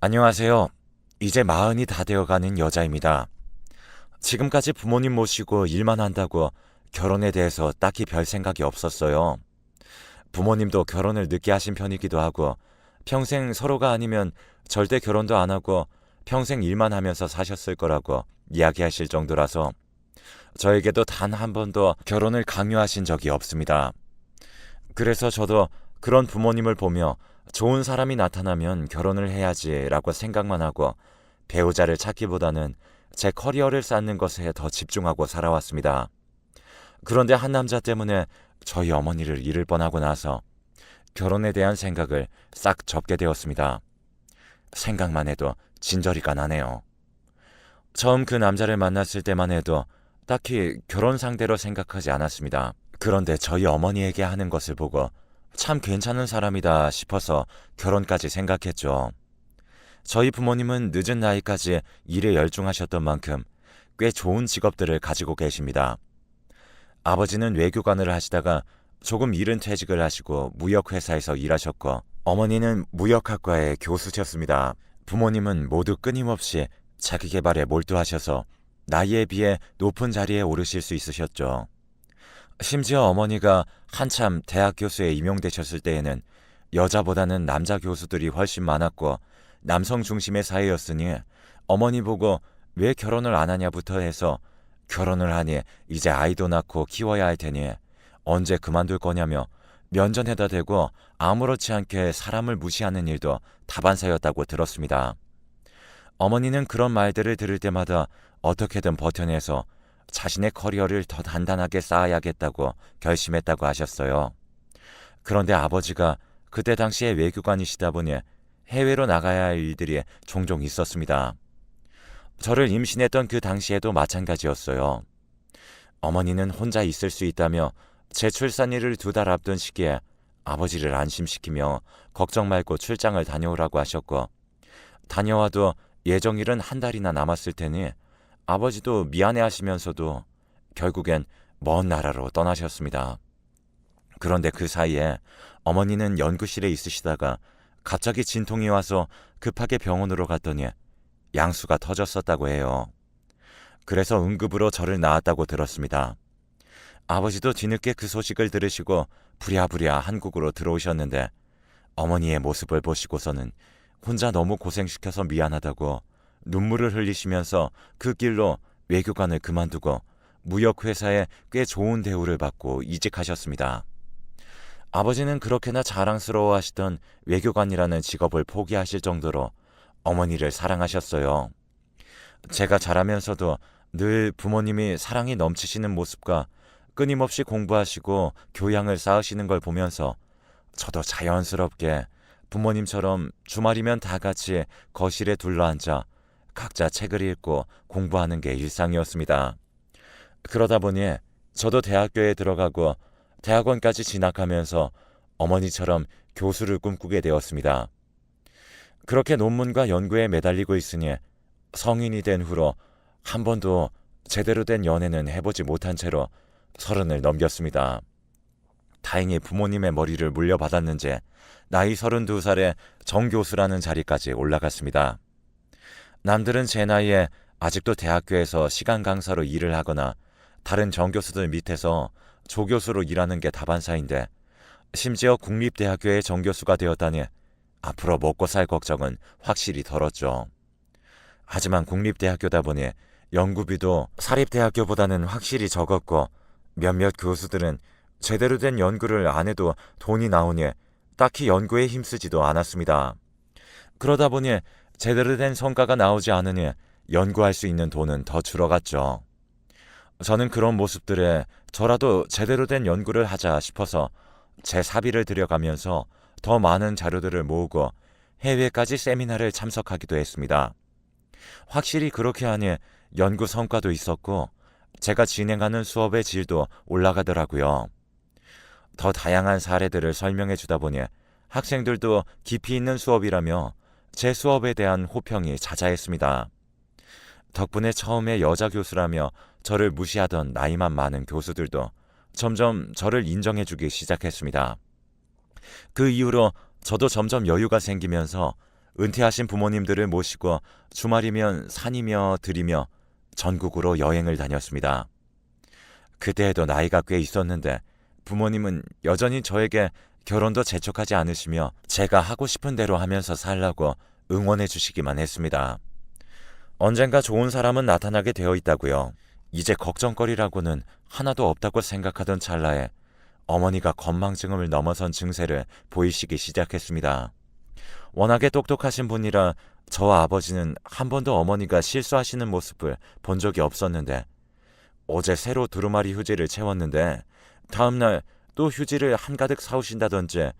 안녕하세요. 이제 마흔이 다 되어가는 여자입니다. 지금까지 부모님 모시고 일만 한다고 결혼에 대해서 딱히 별 생각이 없었어요. 부모님도 결혼을 늦게 하신 편이기도 하고 평생 서로가 아니면 절대 결혼도 안 하고 평생 일만 하면서 사셨을 거라고 이야기하실 정도라서 저에게도 단 한 번도 결혼을 강요하신 적이 없습니다. 그래서 저도 그런 부모님을 보며 좋은 사람이 나타나면 결혼을 해야지라고 생각만 하고 배우자를 찾기보다는 제 커리어를 쌓는 것에 더 집중하고 살아왔습니다. 그런데 한 남자 때문에 저희 어머니를 잃을 뻔하고 나서 결혼에 대한 생각을 싹 접게 되었습니다. 생각만 해도 진저리가 나네요. 처음 그 남자를 만났을 때만 해도 딱히 결혼 상대로 생각하지 않았습니다. 그런데 저희 어머니에게 하는 것을 보고 참 괜찮은 사람이다 싶어서 결혼까지 생각했죠. 저희 부모님은 늦은 나이까지 일에 열중하셨던 만큼 꽤 좋은 직업들을 가지고 계십니다. 아버지는 외교관을 하시다가 조금 이른 퇴직을 하시고 무역회사에서 일하셨고 어머니는 무역학과의 교수셨습니다. 부모님은 모두 끊임없이 자기계발에 몰두하셔서 나이에 비해 높은 자리에 오르실 수 있으셨죠. 심지어 어머니가 한참 대학 교수에 임용되셨을 때에는 여자보다는 남자 교수들이 훨씬 많았고 남성 중심의 사회였으니 어머니 보고 왜 결혼을 안 하냐부터 해서 결혼을 하니 이제 아이도 낳고 키워야 할 테니 언제 그만둘 거냐며 면전에다 대고 아무렇지 않게 사람을 무시하는 일도 다반사였다고 들었습니다. 어머니는 그런 말들을 들을 때마다 어떻게든 버텨내서 자신의 커리어를 더 단단하게 쌓아야겠다고 결심했다고 하셨어요. 그런데 아버지가 그때 당시에 외교관이시다 보니 해외로 나가야 할 일들이 종종 있었습니다. 저를 임신했던 그 당시에도 마찬가지였어요. 어머니는 혼자 있을 수 있다며 제 출산일을 2달 앞둔 시기에 아버지를 안심시키며 걱정 말고 출장을 다녀오라고 하셨고 다녀와도 예정일은 1달이나 남았을 테니 아버지도 미안해하시면서도 결국엔 먼 나라로 떠나셨습니다. 그런데 그 사이에 어머니는 연구실에 있으시다가 갑자기 진통이 와서 급하게 병원으로 갔더니 양수가 터졌었다고 해요. 그래서 응급으로 저를 낳았다고 들었습니다. 아버지도 뒤늦게 그 소식을 들으시고 부랴부랴 한국으로 들어오셨는데 어머니의 모습을 보시고서는 혼자 너무 고생시켜서 미안하다고 눈물을 흘리시면서 그 길로 외교관을 그만두고 무역회사에 꽤 좋은 대우를 받고 이직하셨습니다. 아버지는 그렇게나 자랑스러워하시던 외교관이라는 직업을 포기하실 정도로 어머니를 사랑하셨어요. 제가 자라면서도 늘 부모님이 사랑이 넘치시는 모습과 끊임없이 공부하시고 교양을 쌓으시는 걸 보면서 저도 자연스럽게 부모님처럼 주말이면 다 같이 거실에 둘러앉아 각자 책을 읽고 공부하는 게 일상이었습니다. 그러다 보니 저도 대학교에 들어가고 대학원까지 진학하면서 어머니처럼 교수를 꿈꾸게 되었습니다. 그렇게 논문과 연구에 매달리고 있으니 성인이 된 후로 한 번도 제대로 된 연애는 해보지 못한 채로 30을 넘겼습니다. 다행히 부모님의 머리를 물려받았는지 나이 32살에 정교수라는 자리까지 올라갔습니다. 남들은 제 나이에 아직도 대학교에서 시간 강사로 일을 하거나 다른 정교수들 밑에서 조교수로 일하는 게 다반사인데 심지어 국립대학교의 정교수가 되었다니 앞으로 먹고 살 걱정은 확실히 덜었죠. 하지만 국립대학교다 보니 연구비도 사립대학교보다는 확실히 적었고 몇몇 교수들은 제대로 된 연구를 안 해도 돈이 나오니 딱히 연구에 힘쓰지도 않았습니다. 그러다 보니 제대로 된 성과가 나오지 않으니 연구할 수 있는 돈은 더 줄어갔죠. 저는 그런 모습들에 저라도 제대로 된 연구를 하자 싶어서 제 사비를 들여가면서 더 많은 자료들을 모으고 해외까지 세미나를 참석하기도 했습니다. 확실히 그렇게 하니 연구 성과도 있었고 제가 진행하는 수업의 질도 올라가더라고요. 더 다양한 사례들을 설명해 주다 보니 학생들도 깊이 있는 수업이라며 제 수업에 대한 호평이 자자했습니다. 덕분에 처음에 여자 교수라며 저를 무시하던 나이만 많은 교수들도 점점 저를 인정해주기 시작했습니다. 그 이후로 저도 점점 여유가 생기면서 은퇴하신 부모님들을 모시고 주말이면 산이며 들이며 전국으로 여행을 다녔습니다. 그때에도 나이가 꽤 있었는데 부모님은 여전히 저에게 결혼도 재촉하지 않으시며 제가 하고 싶은 대로 하면서 살라고 응원해 주시기만 했습니다. 언젠가 좋은 사람은 나타나게 되어 있다고요. 이제 걱정거리라고는 하나도 없다고 생각하던 찰나에 어머니가 건망증을 넘어선 증세를 보이시기 시작했습니다. 워낙에 똑똑하신 분이라 저와 아버지는 한 번도 어머니가 실수하시는 모습을 본 적이 없었는데 어제 새로 두루마리 휴지를 채웠는데 다음날 또 휴지를 한가득 사오신다든지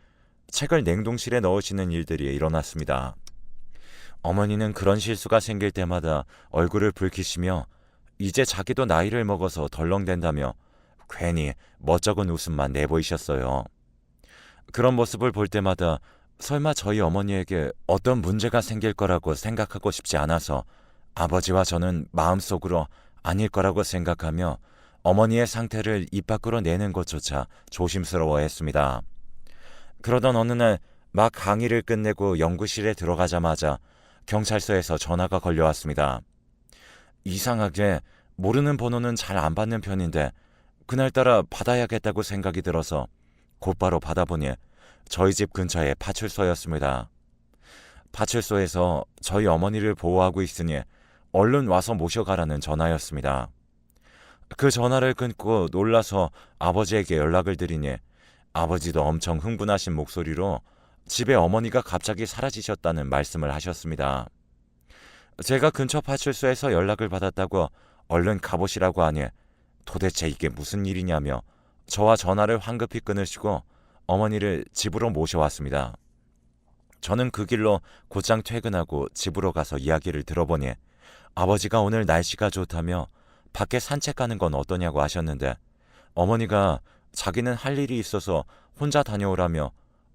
책을 냉동실에 넣으시는 일들이 일어났습니다. 어머니는 그런 실수가 생길 때마다 얼굴을 붉히시며 이제 자기도 나이를 먹어서 덜렁댄다며 괜히 멋쩍은 웃음만 내보이셨어요. 그런 모습을 볼 때마다 설마 저희 어머니에게 어떤 문제가 생길 거라고 생각하고 싶지 않아서 아버지와 저는 마음속으로 아닐 거라고 생각하며 어머니의 상태를 입 밖으로 내는 것조차 조심스러워했습니다. 그러던 어느 날 막 강의를 끝내고 연구실에 들어가자마자 경찰서에서 전화가 걸려왔습니다. 이상하게 모르는 번호는 잘 안 받는 편인데 그날따라 받아야겠다고 생각이 들어서 곧바로 받아보니 저희 집 근처의 파출소였습니다. 파출소에서 저희 어머니를 보호하고 있으니 얼른 와서 모셔가라는 전화였습니다. 그 전화를 끊고 놀라서 아버지에게 연락을 드리니 아버지도 엄청 흥분하신 목소리로 집에 어머니가 갑자기 사라지셨다는 말씀을 하셨습니다. 제가 근처 파출소에서 연락을 받았다고 얼른 가보시라고 하니 도대체 이게 무슨 일이냐며 저와 전화를 황급히 끊으시고 어머니를 집으로 모셔왔습니다. 저는 그 길로 곧장 퇴근하고 집으로 가서 이야기를 들어보니 아버지가 오늘 날씨가 좋다며 밖에 산책 가는 건 어떠냐고 하셨는데 어머니가 자기는 할 일이 있어서 혼자 다녀오라며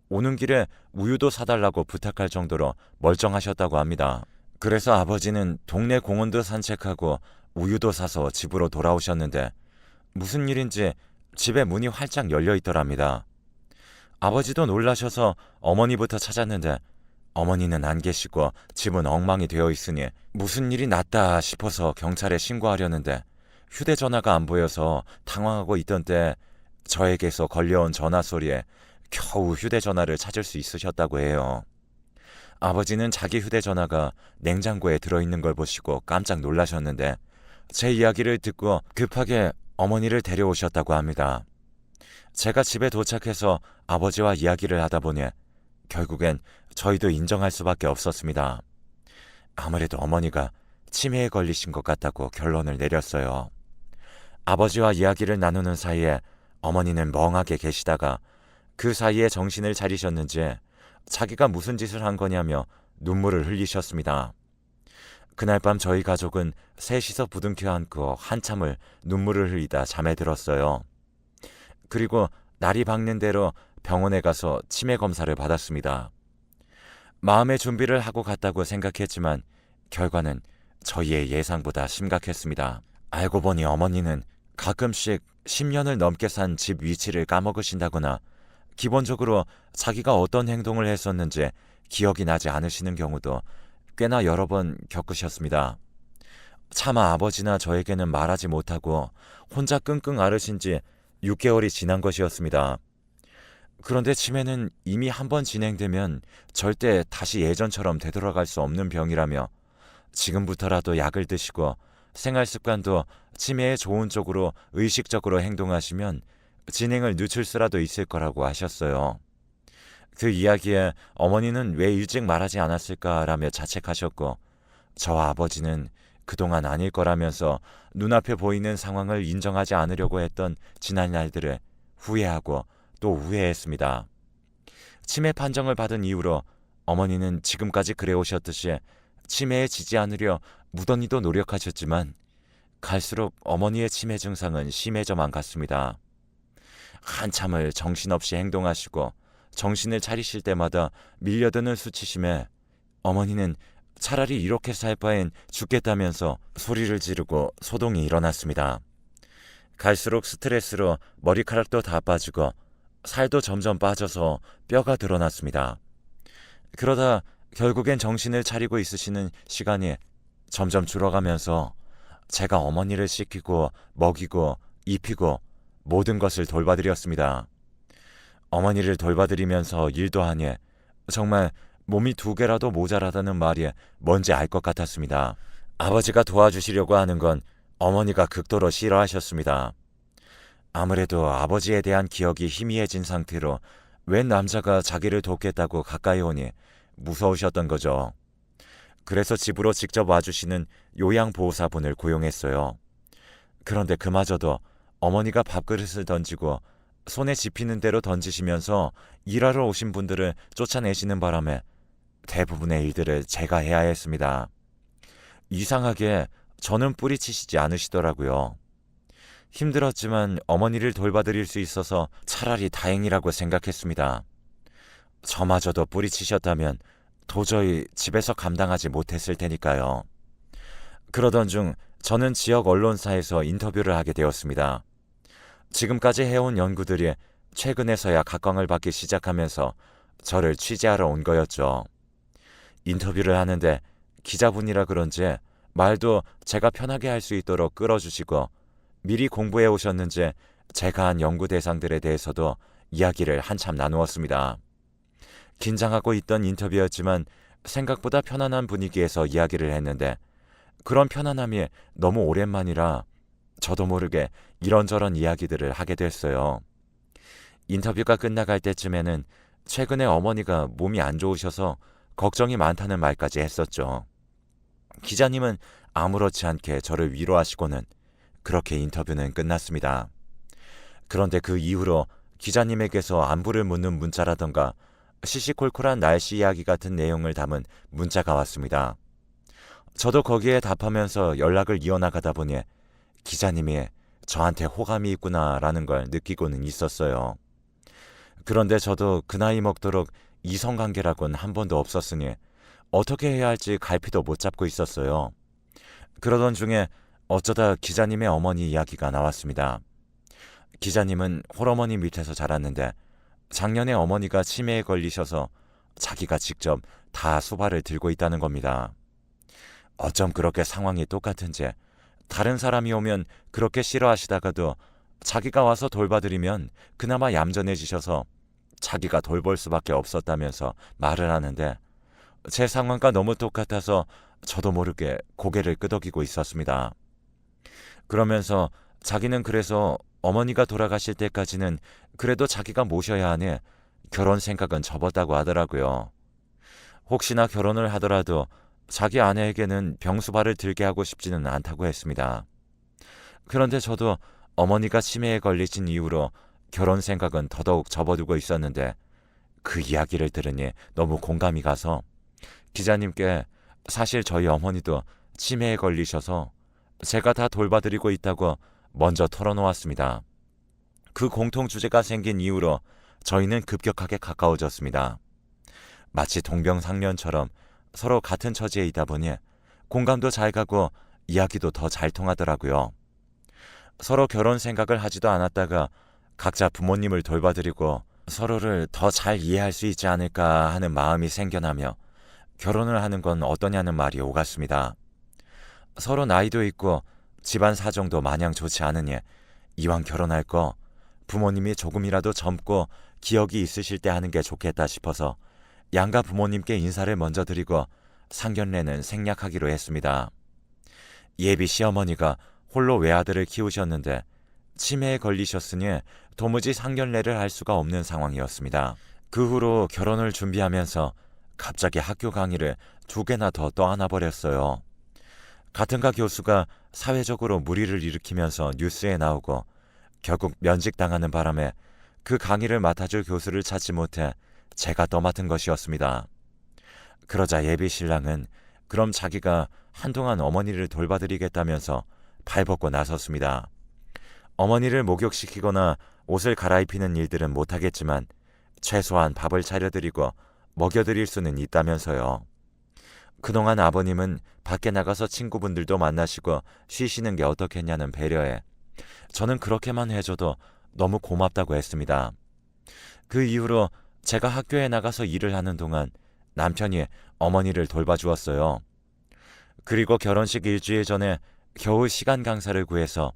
오는 길에 우유도 사달라고 부탁할 정도로 멀쩡하셨다고 합니다. 그래서 아버지는 동네 공원도 산책하고 우유도 사서 집으로 돌아오셨는데 무슨 일인지 집에 문이 활짝 열려 있더랍니다. 아버지도 놀라셔서 어머니부터 찾았는데 어머니는 안 계시고 집은 엉망이 되어 있으니 무슨 일이 났다 싶어서 경찰에 신고하려는데 휴대전화가 안 보여서 당황하고 있던 때 저에게서 걸려온 전화 소리에 겨우 휴대전화를 찾을 수 있으셨다고 해요. 아버지는 자기 휴대전화가 냉장고에 들어있는 걸 보시고 깜짝 놀라셨는데 제 이야기를 듣고 급하게 어머니를 데려오셨다고 합니다. 제가 집에 도착해서 아버지와 이야기를 하다 보니 결국엔 저희도 인정할 수밖에 없었습니다. 아무래도 어머니가 치매에 걸리신 것 같다고 결론을 내렸어요. 아버지와 이야기를 나누는 사이에 어머니는 멍하게 계시다가 그 사이에 정신을 차리셨는지 자기가 무슨 짓을 한 거냐며 눈물을 흘리셨습니다. 그날 밤 저희 가족은 셋이서 부둥켜 안고 한참을 눈물을 흘리다 잠에 들었어요. 그리고 날이 밝는 대로 병원에 가서 치매 검사를 받았습니다. 마음의 준비를 하고 갔다고 생각했지만 결과는 저희의 예상보다 심각했습니다. 알고 보니 어머니는 가끔씩 10년을 넘게 산 집 위치를 까먹으신다거나 기본적으로 자기가 어떤 행동을 했었는지 기억이 나지 않으시는 경우도 꽤나 여러 번 겪으셨습니다. 차마 아버지나 저에게는 말하지 못하고 혼자 끙끙 앓으신 지 6개월이 지난 것이었습니다. 그런데 치매는 이미 한 번 진행되면 절대 다시 예전처럼 되돌아갈 수 없는 병이라며 지금부터라도 약을 드시고 생활 습관도 치매에 좋은 쪽으로 의식적으로 행동하시면 진행을 늦출 수라도 있을 거라고 하셨어요. 그 이야기에 어머니는 왜 일찍 말하지 않았을까라며 자책하셨고 저와 아버지는 그동안 아닐 거라면서 눈앞에 보이는 상황을 인정하지 않으려고 했던 지난 날들을 후회하고 또 우회했습니다. 치매 판정을 받은 이후로 어머니는 지금까지 그래오셨듯이 치매에 지지 않으려 무던히도 노력하셨지만 갈수록 어머니의 치매 증상은 심해져만 갔습니다. 한참을 정신없이 행동하시고 정신을 차리실 때마다 밀려드는 수치심에 어머니는 차라리 이렇게 살 바엔 죽겠다면서 소리를 지르고 소동이 일어났습니다. 갈수록 스트레스로 머리카락도 다 빠지고 살도 점점 빠져서 뼈가 드러났습니다. 그러다 결국엔 정신을 차리고 있으시는 시간이 점점 줄어가면서 제가 어머니를 씻기고 먹이고 입히고 모든 것을 돌봐드렸습니다. 어머니를 돌봐드리면서 일도 하니 정말 몸이 2개라도 모자라다는 말이 뭔지 알 것 같았습니다. 아버지가 도와주시려고 하는 건 어머니가 극도로 싫어하셨습니다. 아무래도 아버지에 대한 기억이 희미해진 상태로 웬 남자가 자기를 돕겠다고 가까이 오니 무서우셨던 거죠. 그래서 집으로 직접 와주시는 요양보호사분을 고용했어요. 그런데 그마저도 어머니가 밥그릇을 던지고 손에 집히는 대로 던지시면서 일하러 오신 분들을 쫓아내시는 바람에 대부분의 일들을 제가 해야 했습니다. 이상하게 저는 뿌리치시지 않으시더라고요. 힘들었지만 어머니를 돌봐드릴 수 있어서 차라리 다행이라고 생각했습니다. 저마저도 뿌리치셨다면 도저히 집에서 감당하지 못했을 테니까요. 그러던 중 저는 지역 언론사에서 인터뷰를 하게 되었습니다. 지금까지 해온 연구들이 최근에서야 각광을 받기 시작하면서 저를 취재하러 온 거였죠. 인터뷰를 하는데 기자분이라 그런지 말도 제가 편하게 할 수 있도록 끌어주시고 미리 공부해 오셨는지 제가 한 연구 대상들에 대해서도 이야기를 한참 나누었습니다. 긴장하고 있던 인터뷰였지만 생각보다 편안한 분위기에서 이야기를 했는데 그런 편안함이 너무 오랜만이라 저도 모르게 이런저런 이야기들을 하게 됐어요. 인터뷰가 끝나갈 때쯤에는 최근에 어머니가 몸이 안 좋으셔서 걱정이 많다는 말까지 했었죠. 기자님은 아무렇지 않게 저를 위로하시고는 그렇게 인터뷰는 끝났습니다. 그런데 그 이후로 기자님에게서 안부를 묻는 문자라던가 시시콜콜한 날씨 이야기 같은 내용을 담은 문자가 왔습니다. 저도 거기에 답하면서 연락을 이어나가다 보니 기자님이 저한테 호감이 있구나라는 걸 느끼고는 있었어요. 그런데 저도 그 나이 먹도록 이성관계라곤 한 번도 없었으니 어떻게 해야 할지 갈피도 못 잡고 있었어요. 그러던 중에 어쩌다 기자님의 어머니 이야기가 나왔습니다. 기자님은 홀어머니 밑에서 자랐는데 작년에 어머니가 치매에 걸리셔서 자기가 직접 다 수발을 들고 있다는 겁니다. 어쩜 그렇게 상황이 똑같은지 다른 사람이 오면 그렇게 싫어하시다가도 자기가 와서 돌봐드리면 그나마 얌전해지셔서 자기가 돌볼 수밖에 없었다면서 말을 하는데 제 상황과 너무 똑같아서 저도 모르게 고개를 끄덕이고 있었습니다. 그러면서 자기는 그래서 어머니가 돌아가실 때까지는 그래도 자기가 모셔야 하니 결혼 생각은 접었다고 하더라고요. 혹시나 결혼을 하더라도 자기 아내에게는 병수발을 들게 하고 싶지는 않다고 했습니다. 그런데 저도 어머니가 치매에 걸리신 이후로 결혼 생각은 더더욱 접어두고 있었는데 그 이야기를 들으니 너무 공감이 가서 기자님께 사실 저희 어머니도 치매에 걸리셔서 제가 다 돌봐드리고 있다고 먼저 털어놓았습니다. 그 공통 주제가 생긴 이후로 저희는 급격하게 가까워졌습니다. 마치 동병상련처럼 서로 같은 처지에 있다 보니 공감도 잘 가고 이야기도 더 잘 통하더라고요. 서로 결혼 생각을 하지도 않았다가 각자 부모님을 돌봐드리고 서로를 더 잘 이해할 수 있지 않을까 하는 마음이 생겨나며 결혼을 하는 건 어떠냐는 말이 오갔습니다. 서로 나이도 있고 집안 사정도 마냥 좋지 않으니 이왕 결혼할 거 부모님이 조금이라도 젊고 기억이 있으실 때 하는 게 좋겠다 싶어서 양가 부모님께 인사를 먼저 드리고 상견례는 생략하기로 했습니다. 예비 시어머니가 홀로 외아들을 키우셨는데 치매에 걸리셨으니 도무지 상견례를 할 수가 없는 상황이었습니다. 그 후로 결혼을 준비하면서 갑자기 학교 강의를 2개나 더 떠안아 버렸어요. 같은 과 교수가 사회적으로 물의를 일으키면서 뉴스에 나오고 결국 면직당하는 바람에 그 강의를 맡아줄 교수를 찾지 못해 제가 떠맡은 것이었습니다. 그러자 예비 신랑은 그럼 자기가 한동안 어머니를 돌봐드리겠다면서 발벗고 나섰습니다. 어머니를 목욕시키거나 옷을 갈아입히는 일들은 못하겠지만 최소한 밥을 차려드리고 먹여드릴 수는 있다면서요. 그동안 아버님은 밖에 나가서 친구분들도 만나시고 쉬시는 게 어떻겠냐는 배려에 저는 그렇게만 해줘도 너무 고맙다고 했습니다. 그 이후로 제가 학교에 나가서 일을 하는 동안 남편이 어머니를 돌봐주었어요. 그리고 결혼식 일주일 전에 겨우 시간 강사를 구해서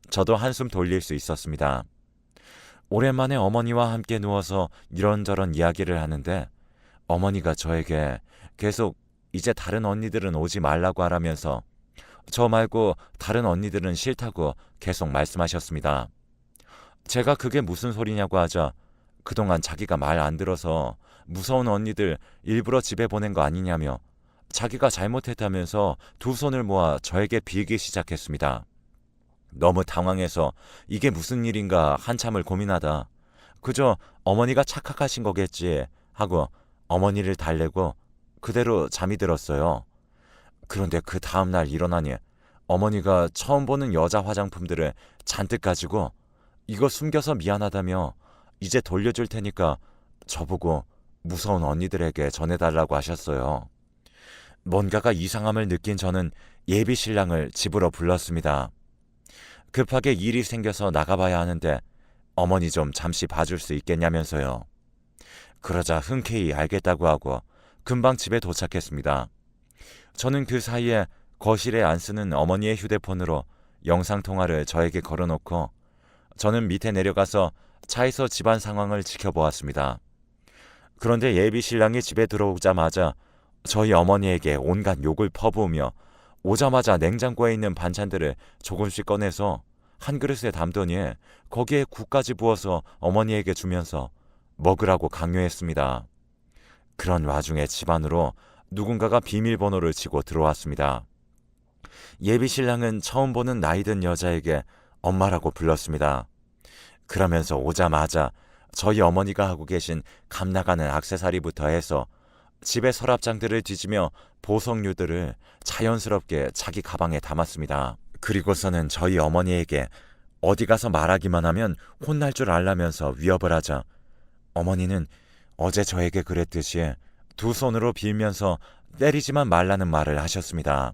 저도 한숨 돌릴 수 있었습니다. 오랜만에 어머니와 함께 누워서 이런저런 이야기를 하는데 어머니가 저에게 계속 이제 다른 언니들은 오지 말라고 하라면서 저 말고 다른 언니들은 싫다고 계속 말씀하셨습니다. 제가 그게 무슨 소리냐고 하자 그동안 자기가 말 안 들어서 무서운 언니들 일부러 집에 보낸 거 아니냐며 자기가 잘못했다면서 두 손을 모아 저에게 빌기 시작했습니다. 너무 당황해서 이게 무슨 일인가 한참을 고민하다 그저 어머니가 착각하신 거겠지 하고 어머니를 달래고 그대로 잠이 들었어요. 그런데 그 다음날 일어나니 어머니가 처음 보는 여자 화장품들을 잔뜩 가지고 이거 숨겨서 미안하다며 이제 돌려줄 테니까 저보고 무서운 언니들에게 전해달라고 하셨어요. 뭔가가 이상함을 느낀 저는 예비 신랑을 집으로 불렀습니다. 급하게 일이 생겨서 나가봐야 하는데 어머니 좀 잠시 봐줄 수 있겠냐면서요. 그러자 흔쾌히 알겠다고 하고 금방 집에 도착했습니다. 저는 그 사이에 거실에 안 쓰는 어머니의 휴대폰으로 영상통화를 저에게 걸어놓고 저는 밑에 내려가서 차에서 집안 상황을 지켜보았습니다. 그런데 예비 신랑이 집에 들어오자마자 저희 어머니에게 온갖 욕을 퍼부으며 오자마자 냉장고에 있는 반찬들을 조금씩 꺼내서 한 그릇에 담더니 거기에 국까지 부어서 어머니에게 주면서 먹으라고 강요했습니다. 그런 와중에 집 안으로 누군가가 비밀번호를 치고 들어왔습니다. 예비 신랑은 처음 보는 나이든 여자에게 엄마라고 불렀습니다. 그러면서 오자마자 저희 어머니가 하고 계신 감나가는 액세서리부터 해서 집의 서랍장들을 뒤지며 보석류들을 자연스럽게 자기 가방에 담았습니다. 그리고서는 저희 어머니에게 어디 가서 말하기만 하면 혼날 줄 알라면서 위협을 하자 어머니는 어제 저에게 그랬듯이 두 손으로 빌면서 때리지만 말라는 말을 하셨습니다.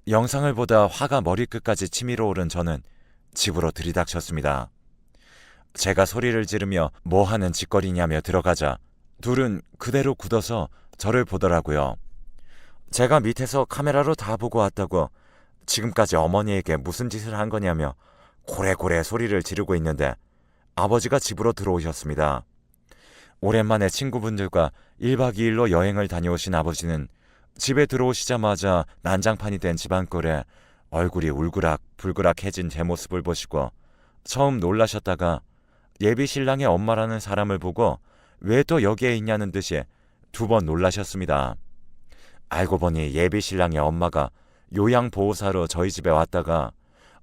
영상을 보다 화가 머리끝까지 치밀어 오른 저는 집으로 들이닥쳤습니다. 제가 소리를 지르며 뭐 하는 짓거리냐며 들어가자 둘은 그대로 굳어서 저를 보더라고요. 제가 밑에서 카메라로 다 보고 왔다고 지금까지 어머니에게 무슨 짓을 한 거냐며 고래고래 소리를 지르고 있는데 아버지가 집으로 들어오셨습니다. 오랜만에 친구분들과 1박 2일로 여행을 다녀오신 아버지는 집에 들어오시자마자 난장판이 된 집안꼴에 얼굴이 울그락불그락해진 제 모습을 보시고 처음 놀라셨다가 예비 신랑의 엄마라는 사람을 보고 왜 또 여기에 있냐는 듯이 두 번 놀라셨습니다. 알고 보니 예비 신랑의 엄마가 요양보호사로 저희 집에 왔다가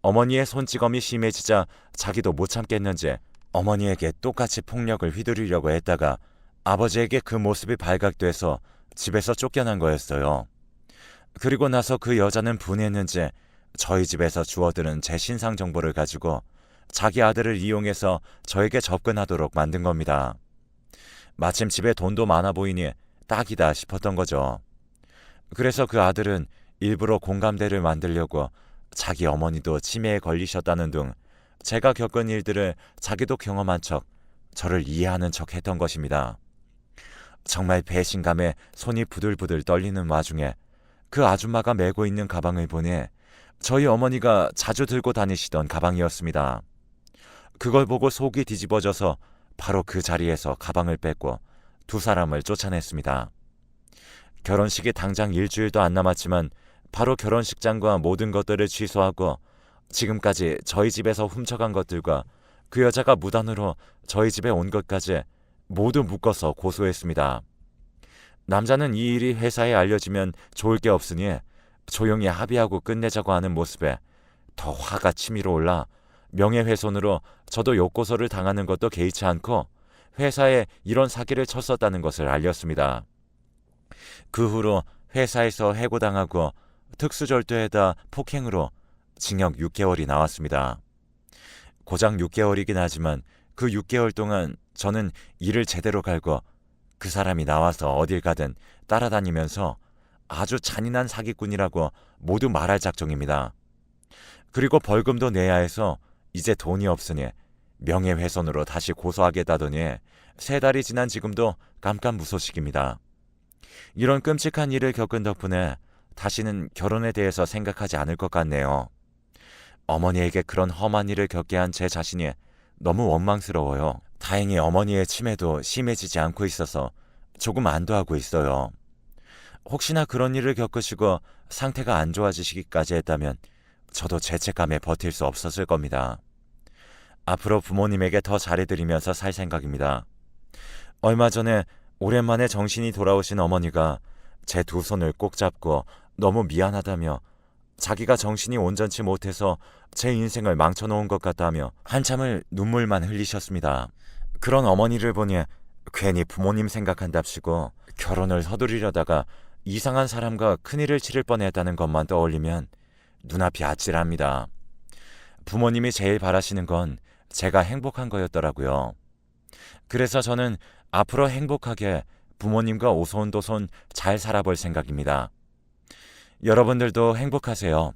어머니의 손찌검이 심해지자 자기도 못 참겠는지 어머니에게 똑같이 폭력을 휘두르려고 했다가 아버지에게 그 모습이 발각돼서 집에서 쫓겨난 거였어요. 그리고 나서 그 여자는 분했는지 저희 집에서 주워들은 제 신상 정보를 가지고 자기 아들을 이용해서 저에게 접근하도록 만든 겁니다. 마침 집에 돈도 많아 보이니 딱이다 싶었던 거죠. 그래서 그 아들은 일부러 공감대를 만들려고 자기 어머니도 치매에 걸리셨다는 등 제가 겪은 일들을 자기도 경험한 척 저를 이해하는 척 했던 것입니다. 정말 배신감에 손이 부들부들 떨리는 와중에 그 아줌마가 메고 있는 가방을 보니 저희 어머니가 자주 들고 다니시던 가방이었습니다. 그걸 보고 속이 뒤집어져서 바로 그 자리에서 가방을 뺏고 두 사람을 쫓아냈습니다. 결혼식이 당장 일주일도 안 남았지만 바로 결혼식장과 모든 것들을 취소하고 지금까지 저희 집에서 훔쳐간 것들과 그 여자가 무단으로 저희 집에 온 것까지 모두 묶어서 고소했습니다. 남자는 이 일이 회사에 알려지면 좋을 게 없으니 조용히 합의하고 끝내자고 하는 모습에 더 화가 치밀어 올라 명예훼손으로 저도 욕고소를 당하는 것도 개의치 않고 회사에 이런 사기를 쳤었다는 것을 알렸습니다. 그 후로 회사에서 해고당하고 특수절도에다 폭행으로 징역 6개월이 나왔습니다. 고작 6개월이긴 하지만 그 6개월 동안 저는 일을 제대로 갈고 그 사람이 나와서 어딜 가든 따라다니면서 아주 잔인한 사기꾼이라고 모두 말할 작정입니다. 그리고 벌금도 내야 해서 이제 돈이 없으니 명예훼손으로 다시 고소하겠다더니 3달이 지난 지금도 깜깜무소식입니다. 이런 끔찍한 일을 겪은 덕분에 다시는 결혼에 대해서 생각하지 않을 것 같네요. 어머니에게 그런 험한 일을 겪게 한 제 자신이 너무 원망스러워요. 다행히 어머니의 치매도 심해지지 않고 있어서 조금 안도하고 있어요. 혹시나 그런 일을 겪으시고 상태가 안 좋아지시기까지 했다면 저도 죄책감에 버틸 수 없었을 겁니다. 앞으로 부모님에게 더 잘해드리면서 살 생각입니다. 얼마 전에 오랜만에 정신이 돌아오신 어머니가 제 두 손을 꼭 잡고 너무 미안하다며 자기가 정신이 온전치 못해서 제 인생을 망쳐놓은 것 같다며 한참을 눈물만 흘리셨습니다. 그런 어머니를 보니 괜히 부모님 생각한답시고 결혼을 서두르려다가 이상한 사람과 큰일을 치를 뻔했다는 것만 떠올리면 눈앞이 아찔합니다. 부모님이 제일 바라시는 건 제가 행복한 거였더라고요. 그래서 저는 앞으로 행복하게 부모님과 오손도손 잘 살아볼 생각입니다. 여러분들도 행복하세요.